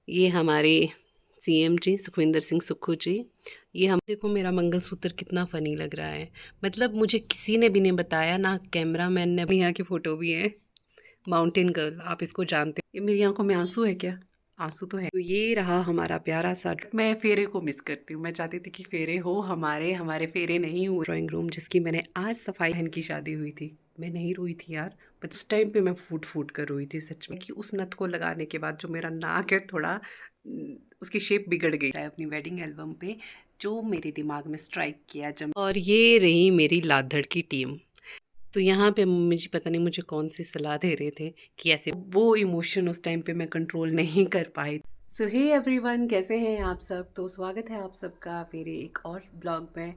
ये हमारे सीएम जी सुखविंदर सिंह सुक्खू जी। ये हम देखो मेरा मंगलसूत्र कितना फ़नी लग रहा है। मतलब मुझे किसी ने भी नहीं बताया, ना कैमरामैन ने। अपनी यहाँ की फ़ोटो भी है, माउंटेन गर्ल, आप इसको जानते हो। ये मेरी आंखों में आंसू है क्या? आंसू तो है। तो ये रहा हमारा प्यारा सा। मैं फेरे को मिस करती हूँ। मैं चाहती थी कि फेरे हो हमारे, हमारे फेरे नहीं हुए। ड्राइंग रूम जिसकी मैंने आज सफाई, बहन की शादी हुई थी। मैं नहीं रोई थी यार, बट उस टाइम पे मैं फूट फूट कर रोई थी सच में, कि उस नथ को लगाने के बाद जो मेरा नाक है थोड़ा उसकी शेप बिगड़ गई है अपनी वेडिंग एल्बम पे, जो मेरे दिमाग में स्ट्राइक किया जब। और ये रही मेरी लाधड़ की टीम। तो यहाँ पे मम्मी जी पता नहीं मुझे कौन सी सलाह दे रहे थे कि ऐसे, वो इमोशन उस टाइम पे मैं कंट्रोल नहीं कर पाई। सो हे एवरीवन, कैसे हैं आप सब? तो स्वागत है आप सबका मेरे एक और ब्लॉग में।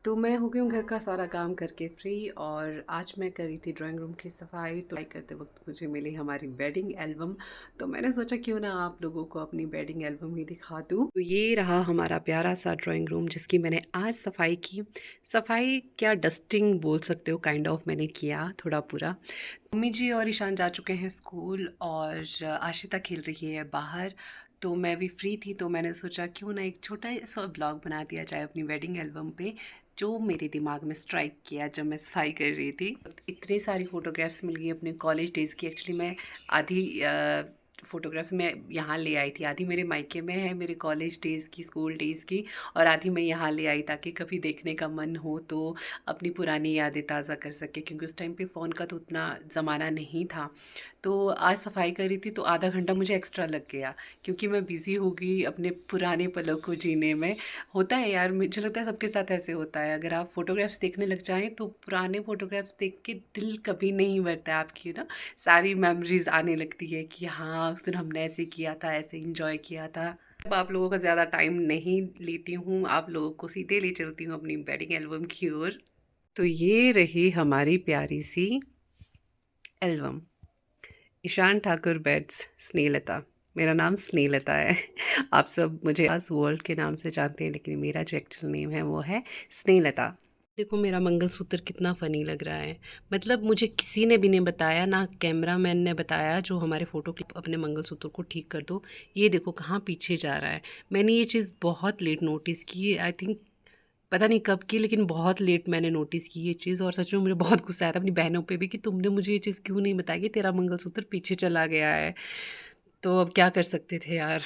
तो मैं हो गई हूँ घर का सारा काम करके फ्री, और आज मैं करी थी ड्राइंग रूम की सफाई। तो सफाई करते वक्त मुझे मिली हमारी वेडिंग एल्बम। तो मैंने सोचा क्यों ना आप लोगों को अपनी वेडिंग एल्बम ही दिखा दूँ। तो ये रहा हमारा प्यारा सा ड्राइंग रूम जिसकी मैंने आज सफाई की। सफाई क्या, डस्टिंग बोल सकते हो, काइंड ऑफ मैंने किया थोड़ा पूरा। मम्मी जी और ईशान जा चुके हैं स्कूल, और आशिता खेल रही है बाहर। तो मैं भी फ्री थी, तो मैंने सोचा क्यों ना एक छोटा सा ब्लॉग बना दिया जाए अपनी वेडिंग एल्बम पे, जो मेरे दिमाग में स्ट्राइक किया जब मैं सफाई कर रही थी। इतनी सारी फ़ोटोग्राफ्स मिल गई अपने कॉलेज डेज़ की। एक्चुअली मैं आधी फ़ोटोग्राफ्स मैं यहाँ ले आई थी, आधी मेरे मायके में है मेरे कॉलेज डेज़ की, स्कूल डेज़ की, और आधी मैं यहाँ ले आई ताकि कभी देखने का मन हो तो अपनी पुरानी यादें ताज़ा कर सके, क्योंकि उस टाइम पे फ़ोन का तो उतना ज़माना नहीं था। तो आज सफाई करी थी तो आधा घंटा मुझे एक्स्ट्रा लग गया, क्योंकि मैं बिज़ी हो गई अपने पुराने पलों को जीने में। होता है यार, मुझे लगता है सबके साथ ऐसे होता है। अगर आप फ़ोटोग्राफ्स देखने लग जाएँ तो पुराने फ़ोटोग्राफ्स देख के दिल कभी नहीं भरता है आपकी ना, सारी मेमोरीज़ आने लगती है कि हाँ, उस दिन हमने ऐसे किया था, ऐसे एंजॉय किया था। अब आप लोगों का ज़्यादा टाइम नहीं लेती हूँ, आप लोगों को सीधे ले चलती हूँ अपनी वेडिंग एल्बम की ओर। तो ये रही हमारी प्यारी सी एल्बम। ईशान ठाकुर बेड्स, स्नेहलता। मेरा नाम स्नेहलता है। आप सब मुझे आज वर्ल्ड के नाम से जानते हैं, लेकिन मेरा जो एक्चुअल नेम है वो है स्नेहलता। देखो मेरा मंगलसूत्र कितना फ़नी लग रहा है। मतलब मुझे किसी ने भी नहीं बताया, ना कैमरामैन ने बताया जो हमारे फ़ोटो क्लिप अपने मंगलसूत्र को ठीक कर दो। ये देखो कहाँ पीछे जा रहा है। मैंने ये चीज़ बहुत लेट नोटिस की, आई थिंक पता नहीं कब की, लेकिन बहुत लेट मैंने नोटिस की ये चीज़। और सच में मुझे बहुत गुस्सा आया था अपनी बहनों पे भी कि तुमने मुझे ये चीज़ क्यों नहीं बताई कि तेरा मंगलसूत्र पीछे चला गया है। तो अब क्या कर सकते थे यार,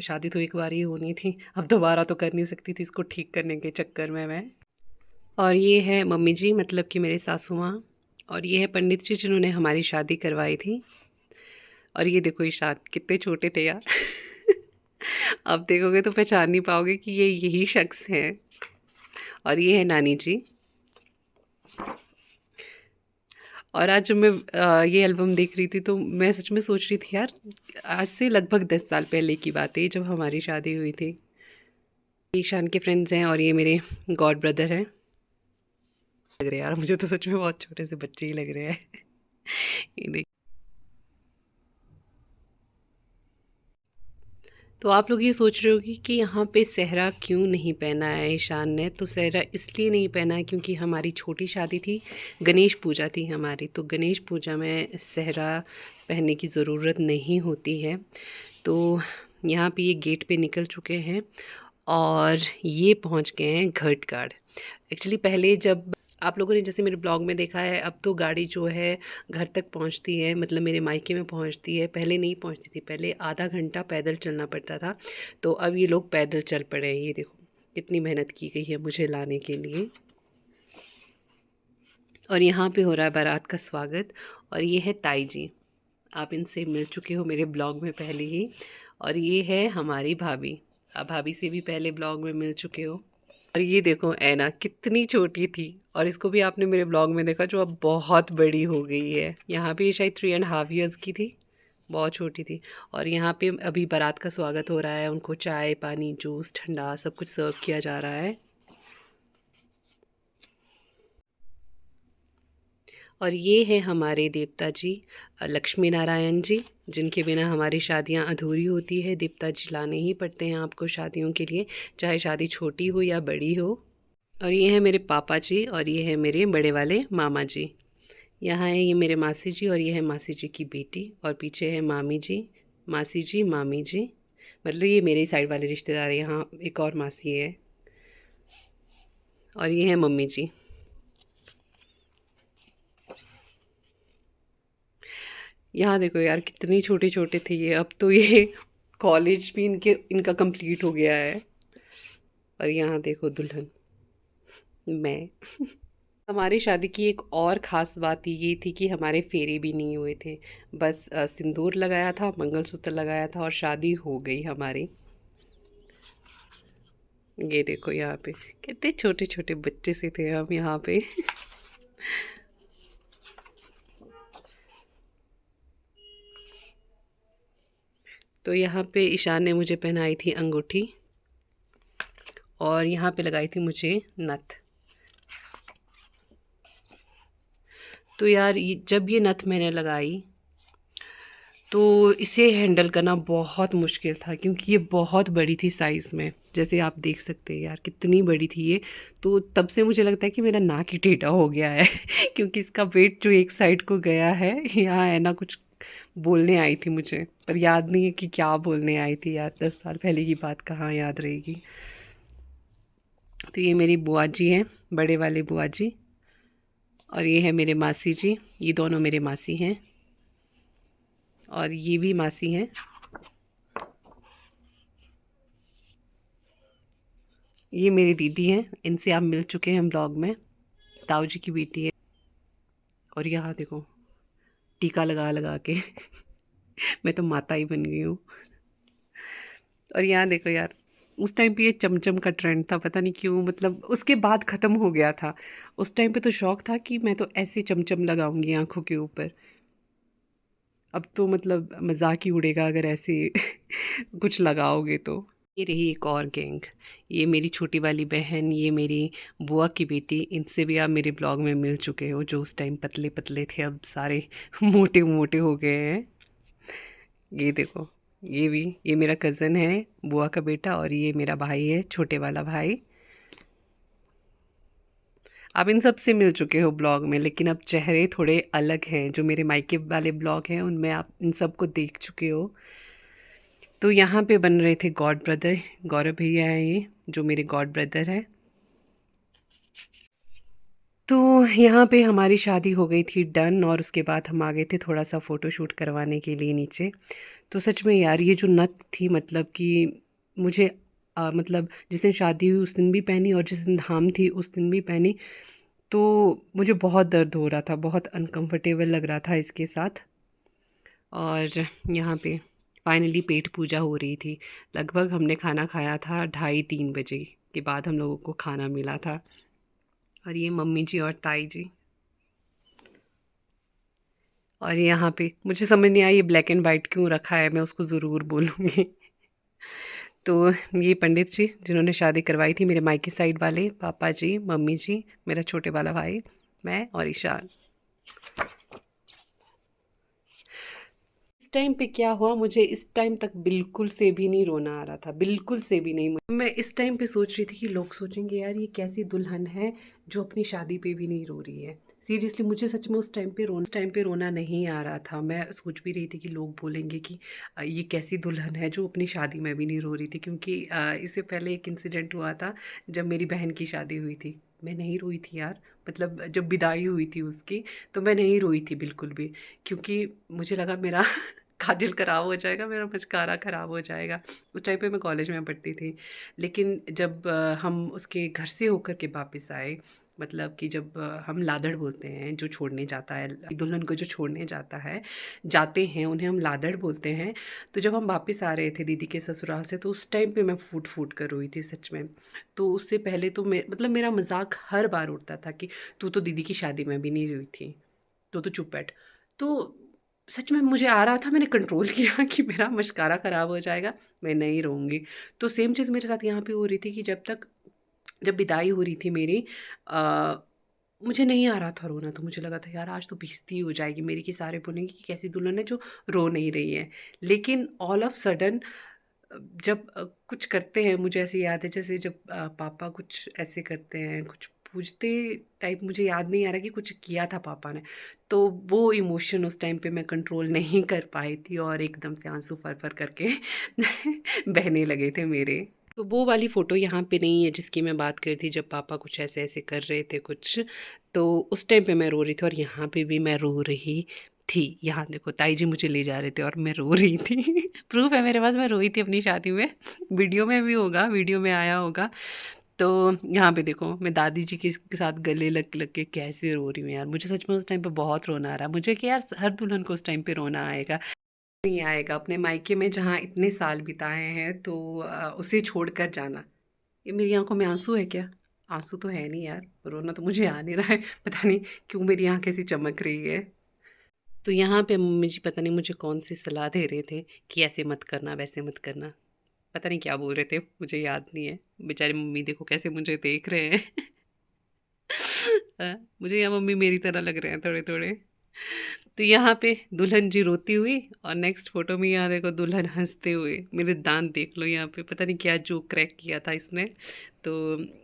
शादी तो एक बार ही होनी थी, अब दोबारा तो कर नहीं सकती थी इसको ठीक करने के चक्कर में मैं। और ये है मम्मी जी, मतलब कि मेरे सासू माँ। और ये है पंडित जी जिन्होंने हमारी शादी करवाई थी। और ये देखो ईशान, कितने छोटे थे यार। अब देखोगे तो पहचान नहीं पाओगे कि ये यही शख्स हैं। और ये है नानी जी। और आज जब मैं ये एल्बम देख रही थी तो मैं सच में सोच रही थी यार, आज से लगभग 10 साल पहले की बात है जब हमारी शादी हुई थी। ईशान के फ्रेंड्स हैं और ये मेरे गॉड ब्रदर हैं। लग रहे हैं यार, मुझे तो सच में बहुत छोटे से बच्चे ही लग रहे हैं। ये देख। तो आप लोग ये सोच रहे होगी कि यहाँ पे सेहरा क्यों नहीं पहना है ईशान ने। तो सेहरा इसलिए नहीं पहना है क्योंकि हमारी छोटी शादी थी, गणेश पूजा थी हमारी। तो गणेश पूजा में सेहरा पहनने की ज़रूरत नहीं होती है। तो यहाँ पे ये गेट पे निकल चुके हैं और ये पहुँच गए हैं घाटगाड़। एक्चुअली पहले जब आप लोगों ने जैसे मेरे ब्लॉग में देखा है, अब तो गाड़ी जो है घर तक पहुंचती है, मतलब मेरे मायके में पहुंचती है। पहले नहीं पहुंचती थी, पहले आधा घंटा पैदल चलना पड़ता था। तो अब ये लोग पैदल चल पड़े हैं। ये देखो कितनी मेहनत की गई है मुझे लाने के लिए। और यहाँ पे हो रहा है बारात का स्वागत। और ये है ताई जी, आप इनसे मिल चुके हो मेरे ब्लॉग में पहले ही। और ये है हमारी भाभी, आप भाभी से भी पहले ब्लॉग में मिल चुके हो। और ये देखो ऐना कितनी छोटी थी, और इसको भी आपने मेरे ब्लॉग में देखा, जो अब बहुत बड़ी हो गई है। यहाँ पे ये शायद 3.5 years की थी, बहुत छोटी थी। और यहाँ पे अभी बारात का स्वागत हो रहा है, उनको चाय पानी जूस ठंडा सब कुछ सर्व किया जा रहा है। और ये है हमारे देवता जी, लक्ष्मी नारायण जी, जिनके बिना हमारी शादियाँ अधूरी होती है। देवता जी लाने ही पड़ते हैं आपको शादियों के लिए, चाहे शादी छोटी हो या बड़ी हो। और ये है मेरे पापा जी, और ये है मेरे बड़े वाले मामा जी। यहाँ है ये मेरे मासी जी, और ये है मासी जी की बेटी। और पीछे है मामी जी, मासी जी, मामी जी। मतलब ये मेरे ही साइड वाले रिश्तेदार हैं, यहाँ एक और मासी है और ये है मम्मी जी। यहाँ देखो यार कितने छोटे छोटे थे ये, अब तो ये कॉलेज भी इनका कंप्लीट हो गया है। और यहाँ देखो दुल्हन मैं। हमारी शादी की एक और ख़ास बात ये थी कि हमारे फेरे भी नहीं हुए थे। बस सिंदूर लगाया था, मंगलसूत्र लगाया था और शादी हो गई हमारी। ये देखो यहाँ पे कितने छोटे छोटे बच्चे से थे हम यहाँ पे। तो यहाँ पे ईशान ने मुझे पहनाई थी अंगूठी और यहाँ पे लगाई थी मुझे नथ। तो यार जब ये नथ मैंने लगाई तो इसे हैंडल करना बहुत मुश्किल था, क्योंकि ये बहुत बड़ी थी साइज़ में। जैसे आप देख सकते हैं यार कितनी बड़ी थी ये। तो तब से मुझे लगता है कि मेरा नाक ही टेढ़ा हो गया है क्योंकि इसका वेट जो एक साइड को गया है, यहाँ है ना कुछ बोलने आई थी मुझे, पर याद नहीं है कि क्या बोलने आई थी यार, 10 साल पहले की बात कहाँ याद रहेगी। तो ये मेरी बुआ जी हैं, बड़े वाले बुआ जी, और ये है मेरे मासी जी, ये दोनों मेरे मासी हैं और ये भी मासी हैं। ये मेरी दीदी हैं, इनसे आप मिल चुके हैं हम ब्लॉग में, ताऊ जी की बेटी है। और यहाँ देखो टीका लगा लगा के मैं तो माता ही बन गई हूँ। और यहाँ देखो यार, उस टाइम पे ये चमचम का ट्रेंड था, पता नहीं क्यों, मतलब उसके बाद ख़त्म हो गया था। उस टाइम पे तो शौक था कि मैं तो ऐसे चमचम लगाऊंगी आँखों के ऊपर। अब तो मतलब मजाक ही उड़ेगा अगर ऐसे कुछ लगाओगे तो। ये रही एक और गैंग, ये मेरी छोटी वाली बहन, ये मेरी बुआ की बेटी, इनसे भी आप मेरे ब्लॉग में मिल चुके हो, जो उस टाइम पतले पतले थे अब सारे मोटे मोटे हो गए हैं। ये देखो ये भी, ये मेरा कज़न है, बुआ का बेटा, और ये मेरा भाई है, छोटे वाला भाई। आप इन सब से मिल चुके हो ब्लॉग में, लेकिन अब चेहरे थोड़े अलग हैं। जो मेरे मायके वाले ब्लॉग हैं उनमें आप इन सब को देख चुके हो। तो यहाँ पे बन रहे थे गॉड ब्रदर, गौरव भैया हैं ये, जो मेरे गॉड ब्रदर हैं। तो यहाँ पे हमारी शादी हो गई थी डन, और उसके बाद हम आ गए थे थोड़ा सा फ़ोटो शूट करवाने के लिए नीचे। तो सच में यार ये जो नथ थी, मतलब कि मुझे मतलब जिस दिन शादी हुई उस दिन भी पहनी और जिस दिन धाम थी उस दिन भी पहनी। तो मुझे बहुत दर्द हो रहा था, बहुत अनकंफर्टेबल लग रहा था इसके साथ। और यहाँ पे फाइनली पेट पूजा हो रही थी। लगभग हमने खाना खाया था 2:30-3 बजे के बाद हम लोगों को खाना मिला था। और ये मम्मी जी और ताई जी। और यहाँ पे मुझे समझ नहीं आया ये ब्लैक एंड वाइट क्यों रखा है, मैं उसको ज़रूर बोलूँगी। तो ये पंडित जी जिन्होंने शादी करवाई थी, मेरे मायके साइड वाले, पापा जी, मम्मी जी, मेरा छोटे वाला भाई, मैं और ईशान। इस टाइम पे क्या हुआ, मुझे इस टाइम तक बिल्कुल से भी नहीं रोना आ रहा था, बिल्कुल से भी नहीं। मैं इस टाइम पे सोच रही थी कि लोग सोचेंगे यार ये कैसी दुल्हन है जो अपनी शादी पे भी नहीं रो रही है। सीरियसली मुझे सच में उस टाइम पे रोना नहीं आ रहा था। मैं सोच भी रही थी कि लोग बोलेंगे कि ये कैसी दुल्हन है जो अपनी शादी में भी नहीं रो रही थी, क्योंकि इससे पहले एक इंसिडेंट हुआ था जब मेरी बहन की शादी हुई थी। मैं नहीं रोई थी यार, मतलब जब विदाई हुई थी उसकी, तो मैं नहीं रोई थी बिल्कुल भी, क्योंकि मुझे लगा मेरा काजल ख़राब हो जाएगा, मेरा मस्कारा ख़राब हो जाएगा। उस टाइम पे मैं कॉलेज में पढ़ती थी। लेकिन जब हम उसके घर से होकर के वापस आए, मतलब कि जब हम लादड़ बोलते हैं जो छोड़ने जाता है, दुल्हन को जो छोड़ने जाते हैं उन्हें हम लादड़ बोलते हैं। तो जब हम वापस आ रहे थे दीदी के ससुराल से, तो उस टाइम पे मैं फूट फूट कर रोई थी सच में। तो उससे पहले तो मैं, मतलब मेरा मजाक हर बार उड़ता था कि तू तो दीदी की शादी में भी नहीं रोई थी, तो चुप बैठ। तो सच में मुझे आ रहा था, मैंने कंट्रोल किया कि मेरा मस्कारा ख़राब हो जाएगा, मैं नहीं रहूँगी। तो सेम चीज़ मेरे साथ यहाँ पे हो रही थी कि जब विदाई हो रही थी मेरी, अ, मुझे नहीं आ रहा था रोना। तो मुझे लगा था यार आज तो बेइज्जती हो जाएगी मेरी, कि सारे बोलेंगे कि कैसी दुल्हन है जो रो नहीं रही है। लेकिन ऑल ऑफ सडन जब कुछ करते हैं, मुझे ऐसे याद है जैसे जब पापा कुछ ऐसे करते हैं, कुछ पूछते टाइप मुझे याद नहीं आ रहा कि कुछ किया था पापा ने। तो वो इमोशन उस टाइम पे मैं कंट्रोल नहीं कर पाई थी और एकदम से आंसू फर-फर करके बहने लगे थे मेरे। तो वो वाली फ़ोटो यहाँ पे नहीं है जिसकी मैं बात कर रही थी, जब पापा कुछ ऐसे-ऐसे कर रहे थे कुछ, तो उस टाइम पे मैं रो रही थी और यहाँ पे भी मैं रो रही थी। यहाँ देखो ताई जी मुझे ले जा रहे थे और मैं रो रही थी। प्रूफ़ है मेरे पास, मैं रोई थी अपनी शादी में। वीडियो में भी होगा, वीडियो में आया होगा। तो यहाँ पे देखो मैं दादी जी के साथ गले लग लग के कैसे रो रही हूँ यार। मुझे सच में उस टाइम पे बहुत रोना आ रहा है। मुझे कि यार हर दुल्हन को उस टाइम पे रोना आएगा। नहीं आएगा अपने मायके में जहाँ इतने साल बिताए हैं, तो उसे छोड़कर जाना। ये मेरी आंखों में आंसू है क्या? आंसू तो है नहीं यार, रोना तो मुझे आ नहीं रहा है। पता नहीं क्यों मेरी आंखें ऐसी चमक रही है। तो यहाँ पे मम्मी जी पता नहीं मुझे कौन सी सलाह दे रहे थे कि ऐसे मत करना वैसे मत करना। पता नहीं क्या बोल रहे थे, मुझे याद नहीं है। बेचारी मम्मी देखो कैसे मुझे देख रहे हैं। मुझे यहाँ मम्मी मेरी तरह लग रहे हैं थोड़े थोड़े। तो यहाँ पे दुल्हन जी रोती हुई और नेक्स्ट फोटो में यहाँ देखो दुल्हन हंसते हुए। मेरे दांत देख लो यहाँ पे, पता नहीं क्या जोक क्रैक किया था इसने। तो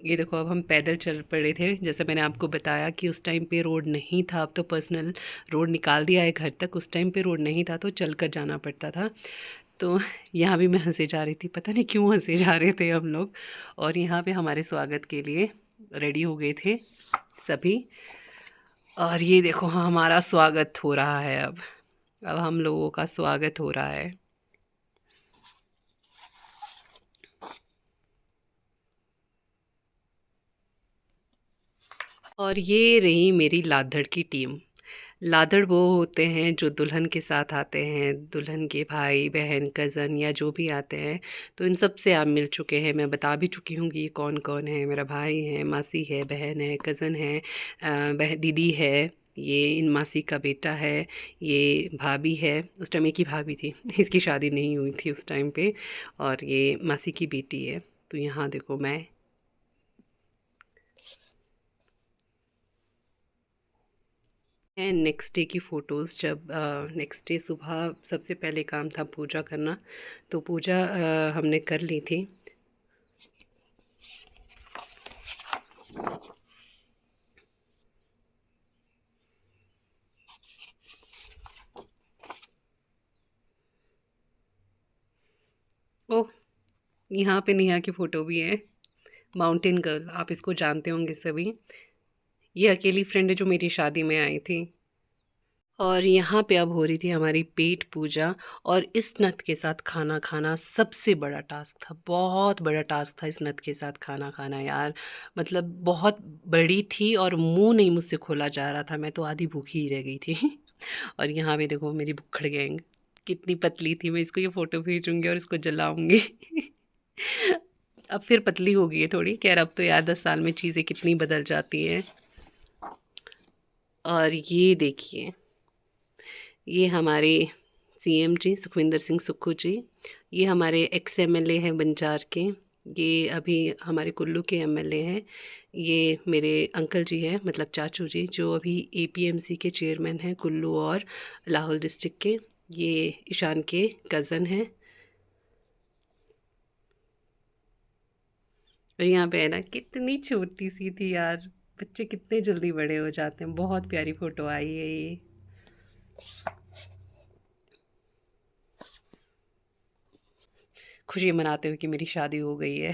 ये देखो अब हम पैदल चल पड़े थे, जैसे मैंने आपको बताया कि उस टाइम पे रोड नहीं था, अब तो पर्सनल रोड निकाल दिया है घर तक। उस टाइम पे रोड नहीं था तो चल कर जाना पड़ता था। तो यहाँ भी मैं हंसे जा रही थी, पता नहीं क्यों हंसे जा रहे थे हम लोग। और यहाँ पे हमारे स्वागत के लिए रेडी हो गए थे सभी। और ये देखो हाँ हमारा स्वागत हो रहा है अब हम लोगों का स्वागत हो रहा है। और ये रही मेरी लाधड़ की टीम। लाधड़ वो होते हैं जो दुल्हन के साथ आते हैं, दुल्हन के भाई बहन कज़न या जो भी आते हैं। तो इन सब से आप मिल चुके हैं, मैं बता भी चुकी हूँ कि ये कौन कौन है। मेरा भाई है, मासी है, बहन है, कज़न है, बह दीदी है, ये इन मासी का बेटा है, ये भाभी है। उस टाइम एक ही भाभी थी, इसकी शादी नहीं हुई थी उस टाइम पे। और ये मासी की बेटी है। तो यहाँ देखो मैं। नेक्स्ट डे की फ़ोटोज़, जब नेक्स्ट डे सुबह सबसे पहले काम था पूजा करना। तो पूजा हमने कर ली थी। ओह! यहाँ पे नेहा की फ़ोटो भी है। माउंटेन गर्ल, आप इसको जानते होंगे सभी। ये अकेली फ्रेंड है जो मेरी शादी में आई थी। और यहाँ पे अब हो रही थी हमारी पेट पूजा। और इस नथ के साथ खाना खाना सबसे बड़ा टास्क था, बहुत बड़ा टास्क था इस नथ के साथ खाना खाना यार। मतलब बहुत बड़ी थी और मुंह नहीं मुझसे खोला जा रहा था, मैं तो आधी भूखी ही रह गई थी। और यहाँ पे देखो मेरी भुक्खड़ गैंग कितनी पतली थी। मैं इसको ये फ़ोटो भेजूंगी और इसको जलाऊंगी। अब फिर पतली हो गई है थोड़ी, खैर अब तो यार 10 साल में चीज़ें कितनी बदल जाती हैं। और ये देखिए, ये हमारे सीएम जी सुखविंदर सिंह सुक्खू जी। ये हमारे एक्स एमएलए हैं बंजार के। ये अभी हमारे कुल्लू के एमएलए हैं। ये मेरे अंकल जी हैं, मतलब चाचू जी, जो अभी एपीएमसी के चेयरमैन हैं कुल्लू और लाहौल डिस्ट्रिक्ट के। ये ईशान के कज़न हैं। और यहाँ पे है ना कितनी छोटी सी थी यार। बच्चे कितने जल्दी बड़े हो जाते हैं। बहुत प्यारी फ़ोटो आई है ये। खुशी मनाते हुए कि मेरी शादी हो गई है।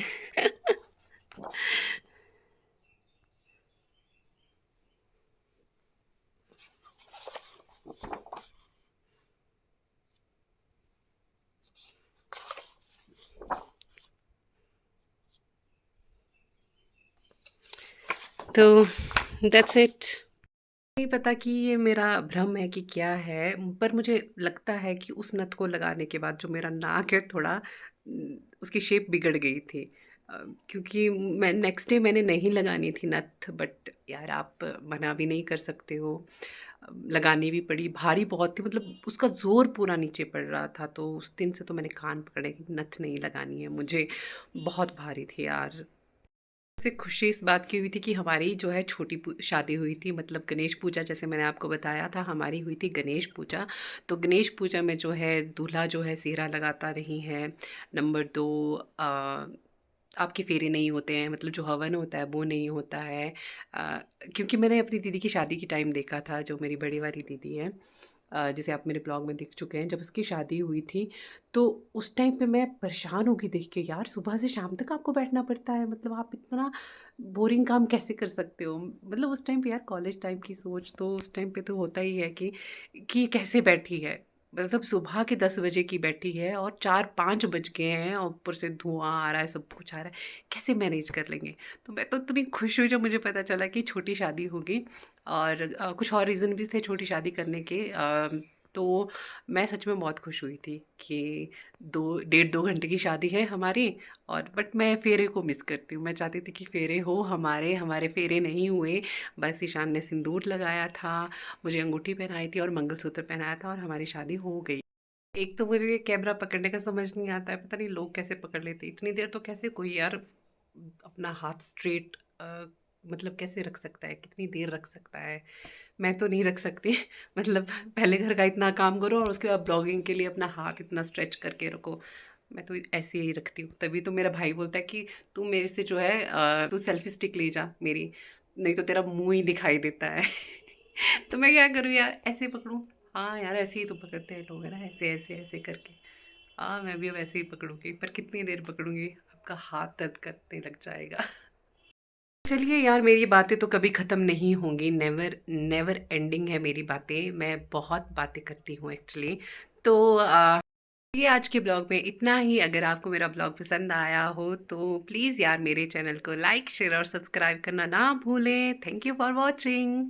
तो दैट्स इट। नहीं पता कि ये मेरा भ्रम है कि क्या है, पर मुझे लगता है कि उस नथ को लगाने के बाद जो मेरा नाक है थोड़ा उसकी शेप बिगड़ गई थी। क्योंकि मैं नेक्स्ट डे मैंने नहीं लगानी थी नथ, बट यार आप मना भी नहीं कर सकते हो। लगानी भी पड़ी, भारी बहुत थी, मतलब उसका ज़ोर पूरा नीचे पड़ रहा था। तो उस दिन से तो मैंने कान पकड़े कि नथ नहीं लगानी है मुझे। बहुत भारी थी यार। से खुशी इस बात की हुई थी कि हमारी जो है छोटी शादी हुई थी, मतलब गणेश पूजा, जैसे मैंने आपको बताया था हमारी हुई थी गणेश पूजा। तो गणेश पूजा में जो है दूल्हा जो है सेहरा लगाता नहीं है। नंबर 2, आपके फेरे नहीं होते हैं, मतलब जो हवन होता है वो नहीं होता है। अ, क्योंकि मैंने अपनी दीदी की शादी की टाइम देखा था, जो मेरी बड़ी वाली दीदी है, जिसे आप मेरे ब्लॉग में देख चुके हैं, जब उसकी शादी हुई थी तो उस टाइम पे मैं परेशान हो गई देख के, यार सुबह से शाम तक आपको बैठना पड़ता है, मतलब आप इतना बोरिंग काम कैसे कर सकते हो। मतलब उस टाइम पे यार कॉलेज टाइम की सोच तो उस टाइम पे तो होता ही है कि कैसे बैठी है, मतलब सुबह के 10 बजे की बैठी है और 4-5 बज गए हैं और ऊपर से धुआं आ रहा है, सब कुछ आ रहा है, कैसे मैनेज कर लेंगे। तो मैं तो इतनी खुश हुई जब मुझे पता चला कि छोटी शादी होगी। और कुछ और रीज़न भी थे छोटी शादी करने के। तो मैं सच में बहुत खुश हुई थी कि 2 घंटे की शादी है हमारी। और बट मैं फेरे को मिस करती हूँ, मैं चाहती थी कि फेरे हो हमारे, हमारे फेरे नहीं हुए। बस ईशान ने सिंदूर लगाया था, मुझे अंगूठी पहनाई थी और मंगलसूत्र पहनाया था और हमारी शादी हो गई। एक तो मुझे ये कैमरा पकड़ने का समझ नहीं आता है, पता नहीं लोग कैसे पकड़ लेते हैं। इतनी देर तो कैसे कोई यार अपना हाथ स्ट्रेट मतलब कैसे रख सकता है, कितनी देर रख सकता है। मैं तो नहीं रख सकती मतलब पहले घर का इतना काम करो और उसके बाद ब्लॉगिंग के लिए अपना हाथ इतना स्ट्रेच करके रखो। मैं तो ऐसे ही रखती हूँ, तभी तो मेरा भाई बोलता है कि तू मेरे से जो है तू सेल्फी स्टिक ले जा मेरी, नहीं तो तेरा मुंह ही दिखाई देता है तो मैं क्या करूँ यार, ऐसे पकड़ूँ। हाँ यार ऐसे ही तो पकड़ते हैं लोग, है ना, ऐसे ऐसे ऐसे करके। हाँ मैं भी अब ऐसे ही पकड़ूंगी, पर कितनी देर पकड़ूंगी, आपका हाथ दर्द करने लग जाएगा चलिए यार, मेरी बातें तो कभी ख़त्म नहीं होंगी, नेवर नेवर एंडिंग है मेरी बातें, मैं बहुत बातें करती हूँ एक्चुअली। तो ये आज के ब्लॉग में इतना ही। अगर आपको मेरा ब्लॉग पसंद आया हो तो प्लीज़ यार मेरे चैनल को लाइक शेयर और सब्सक्राइब करना ना भूलें। Thank you for watching.